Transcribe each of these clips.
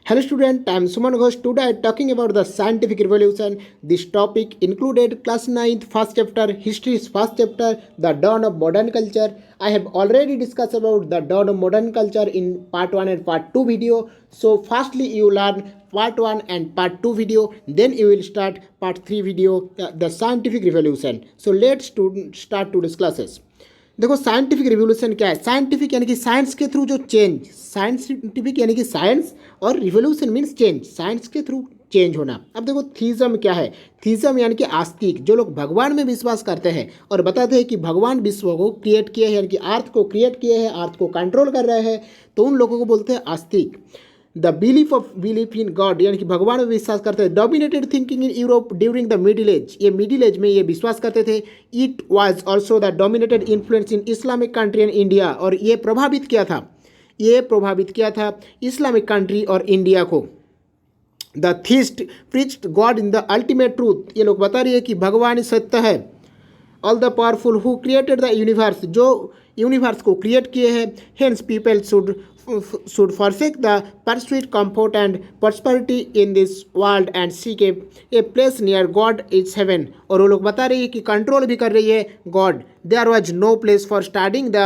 Hello student, I am Suman Ghosh. Today I am talking about the scientific revolution. This topic included class 9th first chapter, history's first chapter, the dawn of modern culture. I have already discussed about the dawn of modern culture in part 1 and part 2 video. So firstly you learn part 1 and part 2 video, then you will start part 3 video, the scientific revolution. So let's start today's classes. देखो scientific revolution क्या है। Scientific यानी कि science के through जो change, scientific यानी कि science, और रिवोल्यूशन मीन्स चेंज, साइंस के थ्रू चेंज होना। अब देखो थीज़म क्या है। थीज़म यानी कि आस्तिक, जो लोग भगवान में विश्वास करते हैं और बताते हैं कि भगवान विश्व को क्रिएट किए हैं, यानी कि अर्थ को क्रिएट किए हैं, अर्थ को कंट्रोल कर रहे हैं, तो उन लोगों को बोलते हैं आस्तिक। द बिलीफ इन गॉड यानी कि भगवान में विश्वास करते हैं। Dominated thinking in Europe during the middle age, ये मिडिल एज में ये विश्वास करते थे। It was also the dominated influence in Islamic country and India, और ये प्रभावित किया था इस्लामिक कंट्री और इंडिया को। The theist preached God in the ultimate truth, ये लोग बता रही है कि भगवान सत्य है। All the powerful who created the universe, जो यूनिवर्स को क्रिएट किए हैं। Hence people should forsake the pursuit, comfort and prosperity in this world and seek a place near God is heaven। और वो लोग बता रही है कि कंट्रोल भी कर रही है God. There was no place for studying the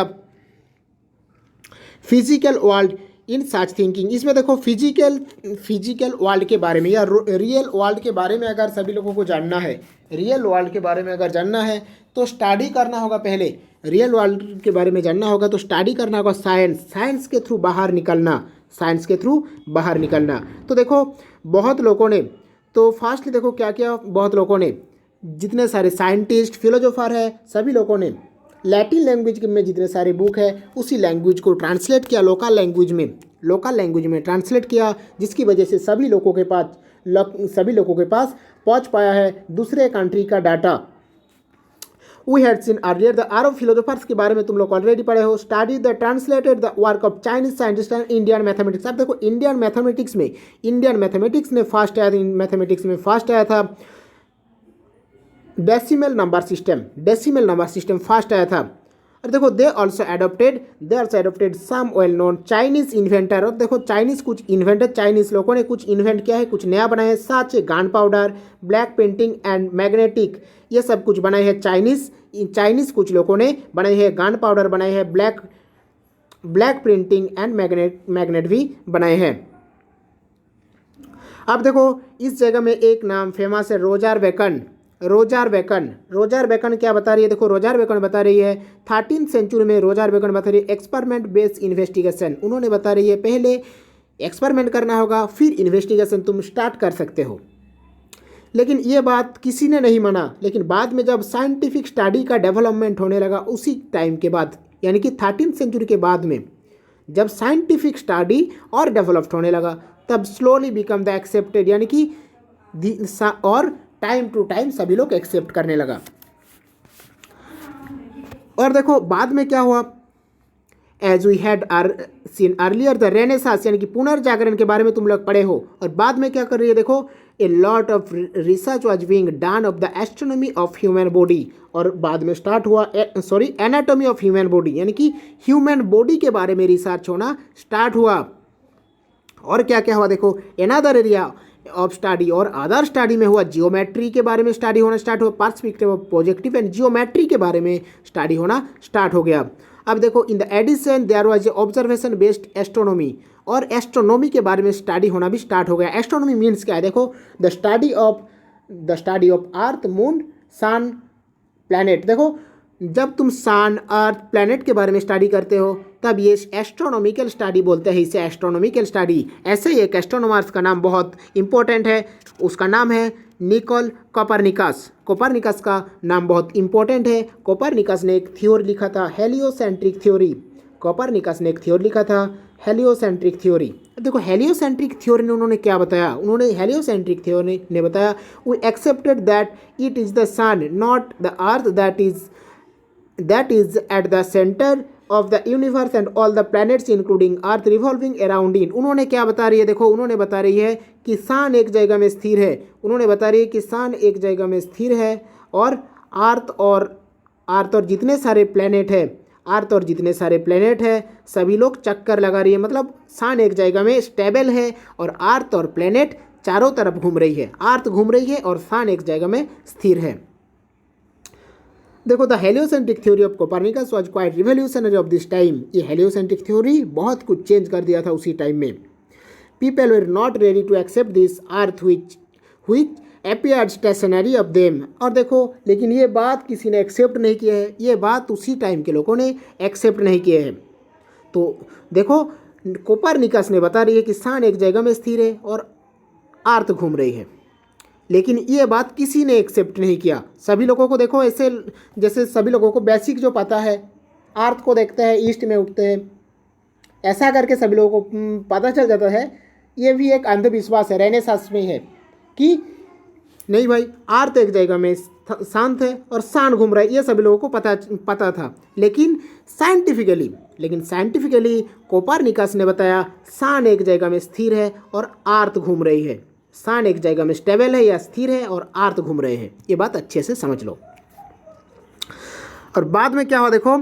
physical world in such thinking. इसमें देखो फिजिकल वर्ल्ड के बारे में या रियल वर्ल्ड के बारे में अगर सभी लोगों को जानना है, रियल वर्ल्ड के बारे में अगर जानना है तो स्टडी करना होगा। पहले रियल वर्ल्ड के बारे में जानना होगा तो स्टडी करना होगा साइंस के थ्रू बाहर निकलना। तो देखो बहुत लोगों ने, तो फास्टली देखो क्या क्या बहुत लोगों ने, जितने सारे साइंटिस्ट फिलोसोफर है, सभी लोगों ने लैटिन लैंग्वेज में जितने सारे बुक है उसी लैंग्वेज को ट्रांसलेट किया, लोकल लैंग्वेज में ट्रांसलेट किया, जिसकी वजह से सभी लोगों के पास पहुंच पाया है दूसरे कंट्री का data. We had seen earlier the Arab philosophers के बारे में तुम लोग ऑलरेडी पढ़े हो। Study the translated the work of Chinese scientist and Indian mathematics. अब देखो इंडियन मैथमेटिक्स में फर्स्ट आया था डेसिमल नंबर सिस्टम फर्स्ट आया था। और देखो they also adopted some well known Chinese inventor. और देखो चाइनीज लोगों ने कुछ इन्वेंट किया है, कुछ नया बनाया है, such gunpowder, black painting and magnetic, ये सब कुछ बनाए हैं चाइनीज कुछ लोगों ने बनाए हैं। गन पाउडर बनाए हैं, ब्लैक प्रिंटिंग एंड मैग्नेट भी बनाए हैं। अब देखो इस जगह में एक नाम फेमस है, रोजर बेकन क्या बता रही है। देखो रोजर बेकन बता रही है 13वीं सेंचुरी में रोजर बेकन बता रही है एक्सपेरिमेंट बेस्ड इन्वेस्टिगेशन। उन्होंने बता रही है पहले एक्सपेरिमेंट करना होगा फिर इन्वेस्टिगेशन तुम स्टार्ट कर सकते हो। लेकिन ये बात किसी ने नहीं माना। लेकिन बाद में जब साइंटिफिक स्टडी का डेवलपमेंट होने लगा उसी टाइम के बाद, यानी कि 13वीं सेंचुरी के बाद में जब साइंटिफिक स्टडी और डेवलप्ड होने लगा तब स्लोली बिकम द एक्सेप्टेड, यानी कि और टाइम टू टाइम सभी लोग एक्सेप्ट करने लगा। और देखो बाद में क्या हुआ, as we had seen earlier the renaissance, यानी कि पुनर्जागरण के बारे में तुम लोग पढ़े हो। और बाद में क्या कर रही है, देखो a lot of research was being done of the astronomy of human body. और बाद में स्टार्ट हुआ एनाटॉमी ऑफ ह्यूमन बॉडी, यानी कि ह्यूमन बॉडी के बारे में रिसर्च होना स्टार्ट हुआ। और क्या क्या हुआ, देखो अनदर एरिया ऑफ स्टडी, और अदर स्टडी में हुआ जियोमेट्री के बारे में स्टडी होना स्टार्ट हुआ। Perspective of projective and geometry के बारे में स्टडी होना स्टार्ट हो गया। अब देखो in the addition there was observation based astronomy, और एस्ट्रोनॉमी के बारे में स्टडी होना भी स्टार्ट हो गया। एस्ट्रोनॉमी मीन्स क्या है, देखो the study of earth, moon, sun, planet. देखो जब तुम सन, अर्थ, प्लैनेट के बारे में स्टडी करते हो तब ये एस्ट्रोनॉमिकल स्टडी बोलते हैं इसे, एस्ट्रोनॉमिकल स्टडी। ऐसे ही एक एस्ट्रोनॉमर्स का नाम बहुत इंपॉर्टेंट है, उसका नाम है निकोल कोपरनिकस का नाम बहुत इंपॉर्टेंट है। कोपरनिकस ने एक थ्योरी लिखा था हेलियोसेंट्रिक थ्योरी। देखो हेलियोसेंट्रिक थ्योरी ने उन्होंने क्या बताया, हेलियोसेंट्रिक थ्योरी ने बताया we accepted that it is the sun not the earth that is at the center of the universe and all the planets including earth revolving around it। उन्होंने क्या बता रही है, देखो उन्होंने बता रही है कि सन एक जगह में स्थिर है, और अर्थ और जितने सारे प्लैनेट है, अर्थ और जितने सारे प्लेनेट हैं सभी लोग चक्कर लगा रही है, मतलब सन एक जगह में स्टेबल है और अर्थ और प्लेनेट चारों तरफ घूम रही है। अर्थ घूम रही है और सन एक जगह में स्थिर है। देखो the heliocentric theory of Copernicus was quite revolutionary of this time. ये हेलियोसेंट्रिक थ्योरी बहुत कुछ चेंज कर दिया था उसी टाइम में। People were not ready to accept this earth which appeared stationary of them। और देखो लेकिन ये बात किसी ने एक्सेप्ट नहीं किया है, ये बात उसी टाइम के लोगों ने एक्सेप्ट नहीं किए हैं। तो देखो कोपरनिकस ने बता रही है कि सन एक जगह में स्थिर है और अर्थ घूम रही है, लेकिन ये बात किसी ने एक्सेप्ट नहीं किया। सभी लोगों को देखो ऐसे जैसे सभी लोगों को बेसिक जो पता है, अर्थ को देखते हैं ईस्ट में उठते हैं, ऐसा करके सभी लोगों को पता चल जाता है। ये भी एक अंधविश्वास है, रेनेसांस में है कि नहीं भाई अर्थ एक जगह में शांत है और सन घूम रहा है, ये सभी लोगों को पता था। लेकिन साइंटिफिकली कोपरनिकस ने बताया सन एक जगह में स्थिर है और अर्थ घूम रही है। सन एक जगह में स्टेबल है या स्थिर है और अर्थ घूम रहे हैं, ये बात अच्छे से समझ लो। और बाद में क्या हुआ देखो,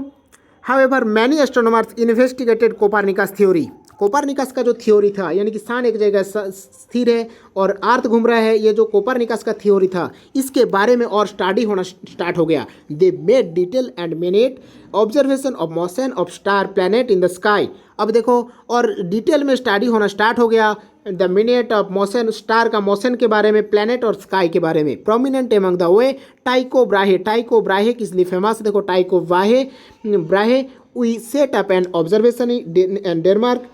however many astronomers investigated Copernicus theory. Copernicus का जो थ्योरी था यानी कि सन एक जगह स्थिर है और अर्थ घूम रहा है, ये जो कोपरनिकस का थ्योरी था इसके बारे में और स्टडी होना स्टार्ट हो गया। They made detail and minute observation of motion of star planet in the sky. अब देखो और डिटेल में स्टडी होना स्टार्ट हो गया द मिनट ऑफ मोशन, स्टार का मोशन के बारे में, प्लैनेट और स्काई के बारे में। Prominent among the way Tycho Brahe किस लिए फेमस, देखो Tycho Brahe we set up an observation in Denmark.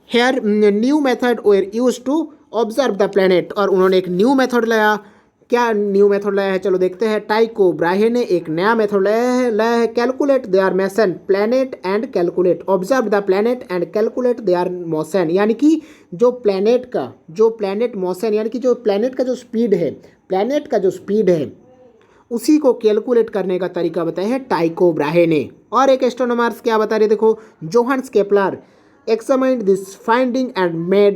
Here new method were use to observe the planet. और उन्होंने एक न्यू मेथड लाया। क्या न्यू मेथड लाया है चलो देखते हैं। टाइको ब्राहे ने एक नया मेथड लाया है calculate their motion planet and calculate observe the planet and calculate their motion. यानी कि जो प्लैनेट मोशन यानी कि जो प्लैनेट का जो स्पीड है उसी को कैलकुलेट करने का तरीका बताया है टाइको ब्राहे ने। और एक एस्ट्रोनॉमर्स क्या बता रहे देखो, Johannes Kepler examined this finding and made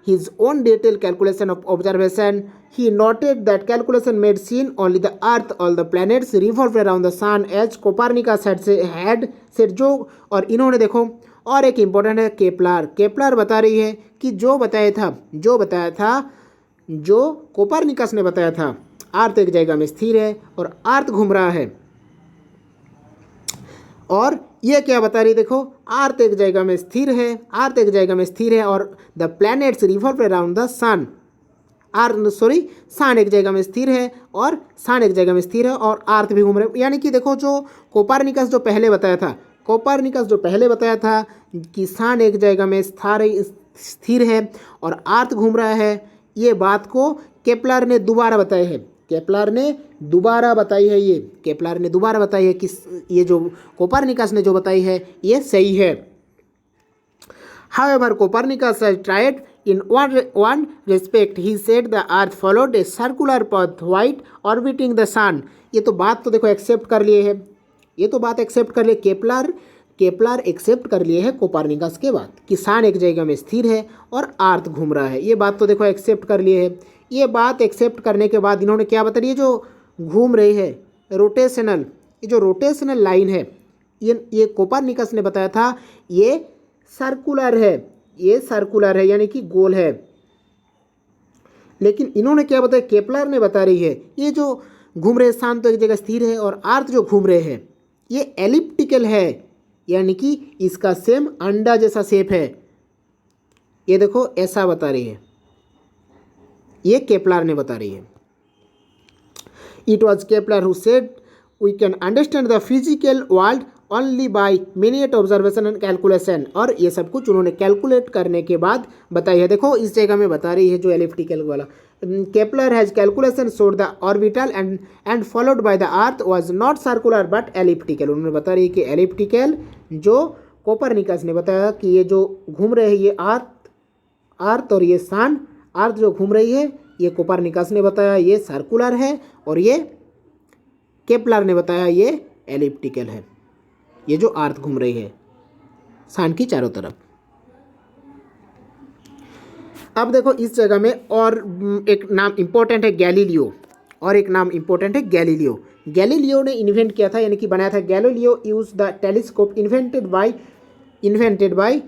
his own detailed calculation of observation. He noted that calculation made seen only the earth, all the planets revolve around the sun as Copernicus had said। जो और इन्होंने देखो और एक important है Kepler बता रही है कि जो बताया था जो कोपरनिकस ने बताया था अर्थ एक जगह में स्थिर है और अर्थ घूम रहा है। और ये क्या बता रही देखो, अर्थ एक जगह में स्थिर है और the planets revolve around the sun. Sun एक जगह में स्थिर है और अर्थ भी घूम रहे। यानी कि देखो जो कोपरनिकस जो पहले बताया था कि सन एक जगह में स्थिर है और अर्थ घूम रहा है, ये बात को केपलर ने दोबारा बताई है। केपलर ने दोबारा बताई है कि ये जो कोपरनिकस ने जो बताई है ये सही है। However, Copernicus has tried in one respect. He said the Earth followed a circular path while orbiting the sun। ये तो बात तो देखो एक्सेप्ट कर लिए है, केपलर एक्सेप्ट कर लिए है कोपरनिकस के बाद कि सन एक जगह में स्थिर है और अर्थ घूम रहा है। ये बात तो देखो एक्सेप्ट कर लिए है। ये बात एक्सेप्ट करने के बाद इन्होंने क्या बता रही है, जो घूम रही है रोटेशनल लाइन है ये कोपरनिकस ने बताया था ये सर्कुलर है यानी कि गोल है। लेकिन इन्होंने क्या बताया, केपलर ने बता रही है ये जो घूम रहे सन तो एक जगह स्थिर है और अर्थ जो घूम रहे हैं ये एलिप्टिकल है, यानी कि इसका सेम अंडा जैसा शेप है। ये देखो ऐसा बता रही है, ये केपलर ने बता रही है। It was Kepler who said we can understand the physical world only by minute observation and calculation. और ये सब कुछ उन्होंने कैलकुलेट करने के बाद बताई है। देखो इस जगह में बता रही है जो एलिप्टिकल वाला, Kepler has calculation showed the orbital and followed by the earth was not circular but elliptical. उन्होंने बता रही है कि एलिप्टिकल जो कोपरनिकस ने बताया कि ये जो घूम रहे हैं ये अर्थ और ये सन, अर्थ जो घूम रही है ये कोपरनिकस ने बताया ये सर्कुलर है और ये केपलर ने बताया ये एलिप्टिकल है, ये जो अर्थ घूम रही है सन की चारों तरफ। अब देखो इस जगह में और एक नाम इंपॉर्टेंट है गैलीलियो। और एक नाम इंपॉर्टेंट है गैलीलियो। गैलीलियो ने इन्वेंट किया था, यानी कि बनाया था। Galileo use the telescope invented by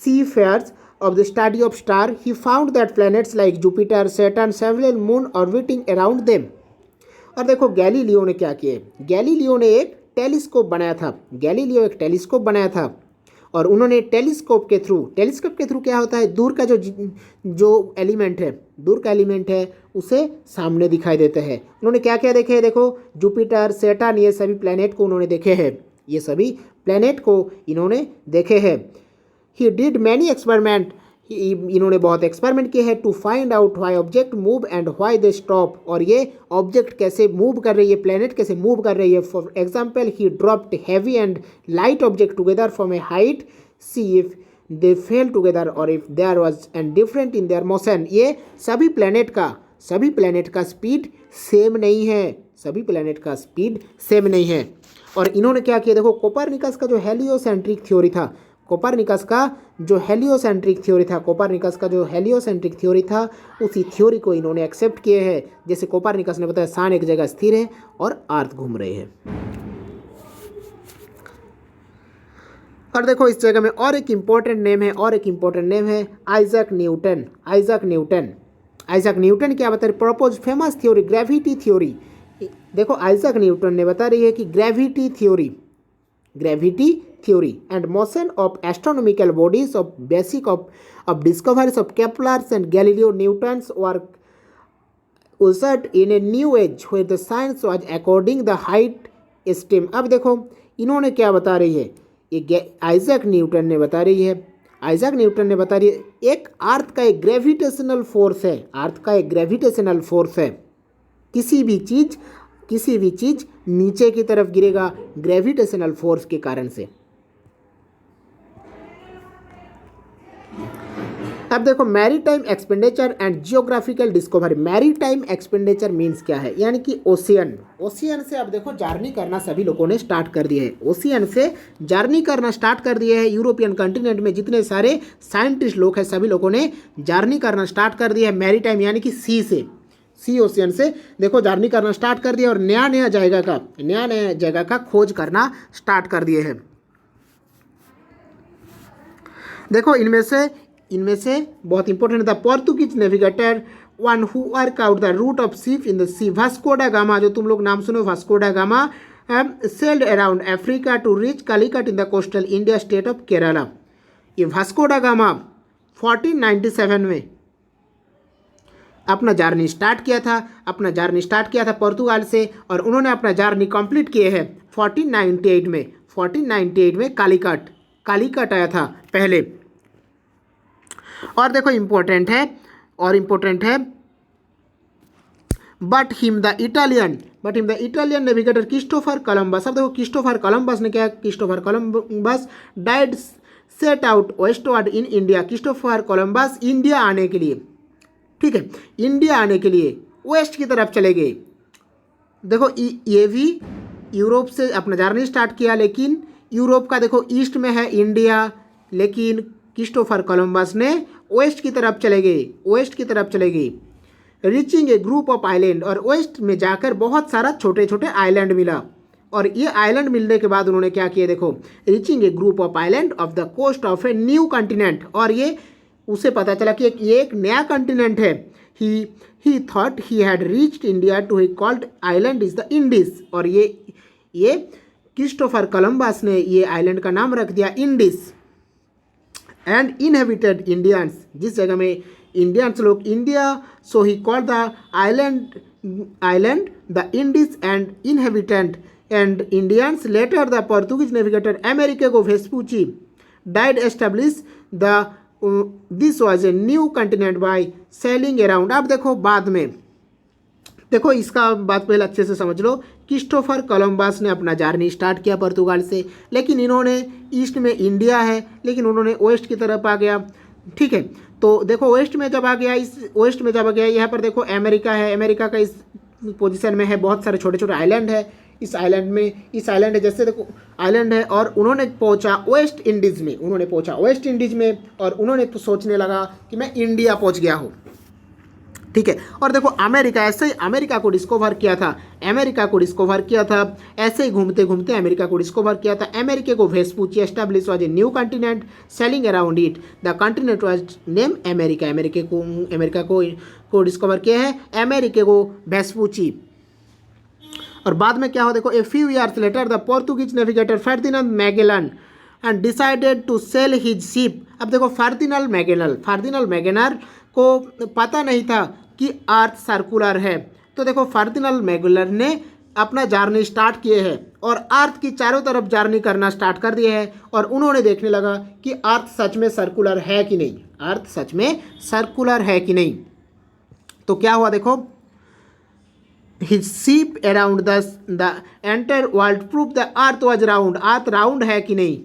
seafarers of the study of star. He found that planets like Jupiter, Saturn, several moon orbiting around them. और देखो गैलीलियो ने क्या किया, गैलीलियो ने एक टेलीस्कोप बनाया था। गैलीलियो एक टेलीस्कोप बनाया था और उन्होंने टेलीस्कोप के थ्रू क्या होता है, दूर का जो एलिमेंट है, दूर का एलिमेंट है उसे सामने दिखाई देता है। उन्होंने क्या क्या देखे, देखो जुपिटर, सैटर्न, ये सभी प्लैनेट को उन्होंने देखे हैं, ये सभी प्लैनेट को इन्होंने देखे हैं। ही डिड मैनी एक्सपेरिमेंट, इन्होंने बहुत एक्सपेरिमेंट किए हैं to find out why object move and why they stop, और ये ऑब्जेक्ट कैसे मूव कर रही है, प्लैनेट कैसे मूव कर रही है। For example he dropped heavy and light object together from a height, see if they fell together और if there was and different in their motion. ये सभी प्लैनेट का स्पीड सेम नहीं है, सभी प्लैनेट का स्पीड सेम नहीं है। और इन्होंने क्या किया, देखो कोपरनिकस का जो हेलियोसेंट्रिक थ्योरी था, कोपरनिकस का जो हेलियोसेंट्रिक थ्योरी था उसी थ्योरी को इन्होंने एक्सेप्ट किए हैं। जैसे कोपरनिकस ने बताया सन एक जगह स्थिर है और अर्थ घूम रहे हैं। और देखो इस जगह में और एक इम्पोर्टेंट नेम है आइजैक न्यूटन क्या बता रहे, propose famous theory gravity theory. देखो आइजैक न्यूटन ने बता रही है कि gravity theory and motion of astronomical bodies of basic of discoveries of Kepler's and Galileo Newton's work ushered in a new age where the science was according the height esteem। अब देखो इन्होंने क्या बता रही है, ये आइजैक न्यूटन ने बता रही है एक अर्थ का एक ग्रेविटेशनल फोर्स है, किसी भी चीज नीचे की तरफ गिरेगा ग्रेविटेशनल फोर्स के कारण से। अब देखो maritime expenditure and geographical discovery. Maritime expenditure means क्या है, यानी कि ओशियन से अब देखो जर्नी करना सभी लोगों ने स्टार्ट कर दिया है। यूरोपियन कंटिनेंट में जितने सारे साइंटिस्ट लोग हैं सभी लोगों ने जर्नी करना स्टार्ट कर दिया है। मैरीटाइम यानी कि सी ओशियन से देखो जर्नी करना स्टार्ट कर दिया और नया जगह का खोज करना स्टार्ट कर दिए हैं। देखो इनमें से बहुत important the Portuguese navigator one who work out the route of ship in the sea, Vasco da Gama, जो तुम लोग नाम सुनो, Vasco da Gama sailed around Africa to reach Calicut in the coastal India state of Kerala. ये Vasco da gamma 1497 में अपना journey start किया था पोर्तुगाल से, और उन्होंने अपना जर्नी कंप्लीट किए हैं 1498 में कालीकट आया था पहले। और देखो इम्पोर्टेंट है but him the Italian navigator Christopher Columbus. अब देखो क्रिस्टोफर कोलंबस ने क्या, Christopher Columbus died set out westward in India. Christopher Columbus India आने के लिए, ठीक है, इंडिया आने के लिए वेस्ट की तरफ चले गए। देखो ये भी यूरोप से अपना जर्नी स्टार्ट किया, लेकिन यूरोप का देखो ईस्ट में है इंडिया, लेकिन क्रिस्टोफर कोलंबस ने वेस्ट की तरफ चले गए। Reaching a group of island, और वेस्ट में जाकर बहुत सारा छोटे छोटे आइलैंड मिला, और ये आइलैंड मिलने के बाद उन्होंने क्या किया, देखो reaching a group of island of the coast of a new continent, और ये उसे पता चला कि ये एक नया कंटिनेंट है। He thought he had reached India to he called island is the Indies, और ये क्रिस्टोफर कोलंबस ने ये आइलैंड का नाम रख दिया इंडीज। एंड इनहेबिटेड इंडियंस, जिस जगह में इंडियंस लोग, India, so he called the island the Indies and inhabitant and Indians. Later the Portuguese navigator Amerigo Vespucci died establish the this was a new continent by sailing around. अब देखो बाद में, देखो इसका बात पहले अच्छे से समझ लो। क्रिस्टोफर कोलंबस ने अपना जर्नी स्टार्ट किया पोर्तुगाल से, लेकिन इन्होंने ईस्ट में इंडिया है, लेकिन उन्होंने वेस्ट की तरफ आ गया, ठीक है। तो देखो वेस्ट में जब आ गया यहाँ पर देखो अमेरिका है, अमेरिका का इस पोजीशन में है, बहुत सारे छोटे छोटे आइलैंड है। इस आइलैंड जैसे देखो आइलैंड है, और उन्होंने पहुंचा वेस्ट इंडीज़ में, और उन्होंने तो सोचने लगा कि मैं इंडिया पहुंच गया हूँ, ठीक है। और देखो अमेरिका, ऐसे ही अमेरिका को डिस्कवर किया था, ऐसे ही घूमते घूमते अमेरिका को डिस्कवर किया था। अमेरिका को Vespucci establish was a new continent selling around it, the continent was name America. America को डिस्कवर किया है अमेरिका को वेस्पूची। और बाद में क्या हो देखो, a few years later the Portuguese navigator Ferdinand Magellan and decided to sail his ship. अब देखो फर्दिनांड मैगेलर को पता नहीं था कि अर्थ सर्कुलर है, तो देखो फर्दिनांड मैगेलर ने अपना जर्नी स्टार्ट किए हैं और अर्थ की चारों तरफ जर्नी करना स्टार्ट कर दिए हैं। और उन्होंने देखने लगा कि अर्थ सच में सर्कुलर है कि नहीं, तो क्या हुआ देखो, his ship around the entire world proved the earth was round, earth round है कि नहीं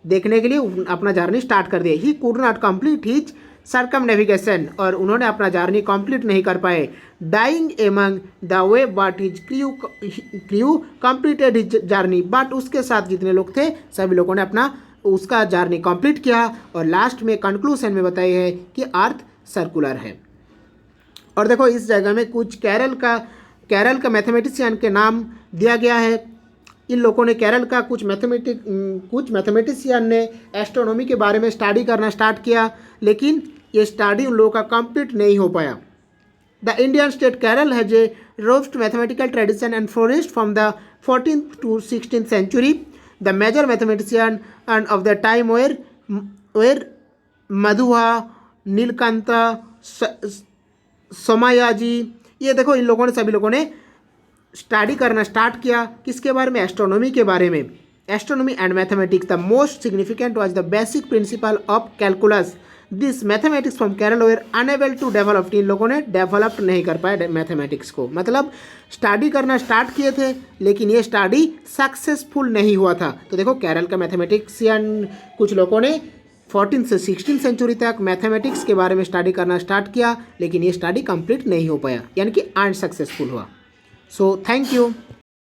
देखने के लिए अपना जर्नी स्टार्ट कर दिया। He could not complete his circumnavigation, और उन्होंने अपना जर्नी कंप्लीट नहीं कर पाए। Dying among the way but his crew completed his journey, but उसके साथ जितने लोग थे सभी लोगों ने अपना उसका जर्नी कंप्लीट किया और लास्ट में कंक्लूजन में बताई है कि अर्थ सर्कुलर है। और देखो इस जगह में कुछ केरल का मैथमेटिशियन के नाम दिया गया है। इन लोगों ने केरल का कुछ मैथमेटिशियन ने एस्ट्रोनॉमी के बारे में स्टडी करना स्टार्ट किया, लेकिन ये स्टडी उन लोगों का कंप्लीट नहीं हो पाया। The Indian state Kerala has a roast mathematical tradition and flourished from the 14th to 16th century. The major mathematician and of the time were मधुआ, नीलकांता, सोमायाजी। ये देखो इन लोगों ने सभी लोगों ने स्टडी करना स्टार्ट किया किसके बारे में, एस्ट्रोनॉमी के बारे में। Astronomy and mathematics, the most significant was the basic principle of calculus. This mathematics from Kerala were enable to develop, इन लोगों ने डेवलप नहीं कर पाए मैथमेटिक्स को, मतलब स्टडी करना स्टार्ट किए थे लेकिन ये स्टडी सक्सेसफुल नहीं हुआ था। तो देखो केरल का मैथमेटिशियन कुछ लोगों ने 14 से 16 सेंचुरी तक मैथमेटिक्स के बारे में स्टडी करना स्टार्ट किया, लेकिन ये स्टडी कंप्लीट नहीं हो पाया, यानी कि अनसक्सेसफुल हुआ। So thank you.